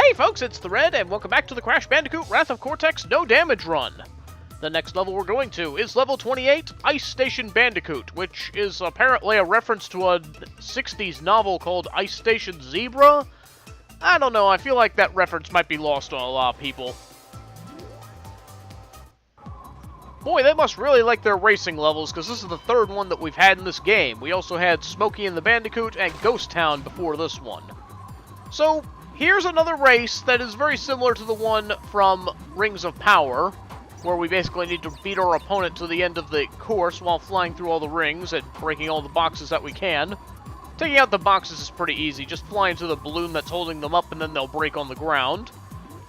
Hey folks, it's the Red, and welcome back to the Crash Bandicoot Wrath of Cortex No Damage Run. The next level we're going to is level 28, Ice Station Bandicoot, which is apparently a reference to a 60s novel called Ice Station Zebra. I don't know, I feel like that reference might be lost on a lot of people. Boy, they must really like their racing levels, because this is the third one that we've had in this game. We also had Smokey and the Bandicoot and Ghost Town before this one. So, here's another race that is very similar to the one from Rings of Power, where we basically need to beat our opponent to the end of the course while flying through all the rings and breaking all the boxes that we can. Taking out the boxes is pretty easy, just fly into the balloon that's holding them up and then they'll break on the ground.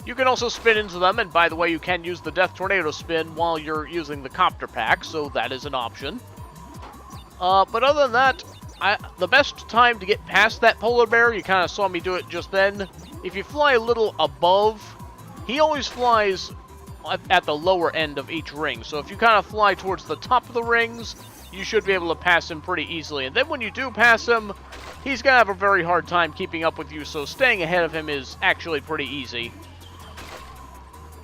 You can also spin into them, and by the way, you can use the Death Tornado spin while you're using the copter pack, so that is an option. But other than that, the best time to get past that polar bear, you kind of saw me do it just then. If you fly a little above, he always flies at the lower end of each ring. So if you kind of fly towards the top of the rings, you should be able to pass him pretty easily. And then when you do pass him, he's going to have a very hard time keeping up with you, so staying ahead of him is actually pretty easy.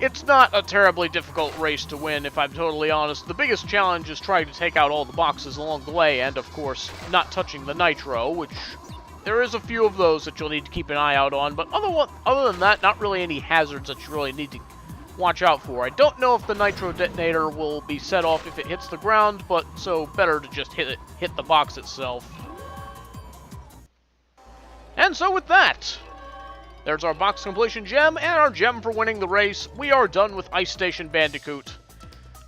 It's not a terribly difficult race to win, if I'm totally honest. The biggest challenge is trying to take out all the boxes along the way, and of course, not touching the nitro, which there is a few of those that you'll need to keep an eye out on, but other than that, not really any hazards that you really need to watch out for. I don't know if the nitro detonator will be set off if it hits the ground, but so better to just hit the box itself. And so with that, there's our box completion gem, and our gem for winning the race. We are done with Ice Station Bandicoot.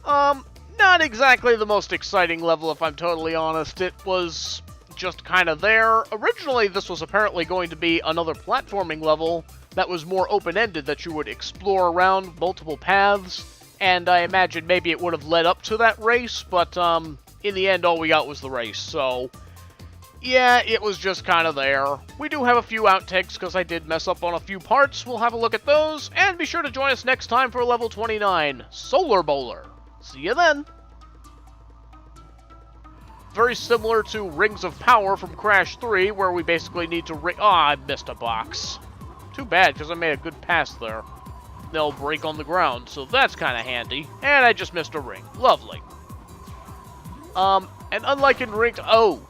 Not exactly the most exciting level, if I'm totally honest. It was just kind of there. Originally, this was apparently going to be another platforming level that was more open-ended, that you would explore around multiple paths, and I imagine maybe it would have led up to that race, but in the end, all we got was the race, so yeah, it was just kind of there. We do have a few outtakes because I did mess up on a few parts. We'll have a look at those, and be sure to join us next time for level 29, Solar Bowler. See you then! Very similar to Rings of Power from Crash 3, where we basically need to I missed a box. Too bad, because I made a good pass there. They'll break on the ground, so that's kind of handy. And I just missed a ring. Lovely. And unlike in Rings... Oh!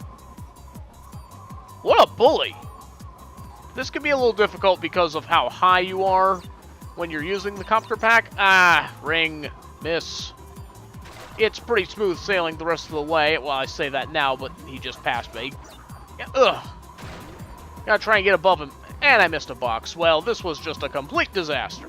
What a bully! This can be a little difficult because of how high you are when you're using the copter pack. Ah, ring, miss. It's pretty smooth sailing the rest of the way. Well, I say that now, but he just passed me. Yeah, ugh. Gotta try and get above him. And I missed a box. Well, this was just a complete disaster.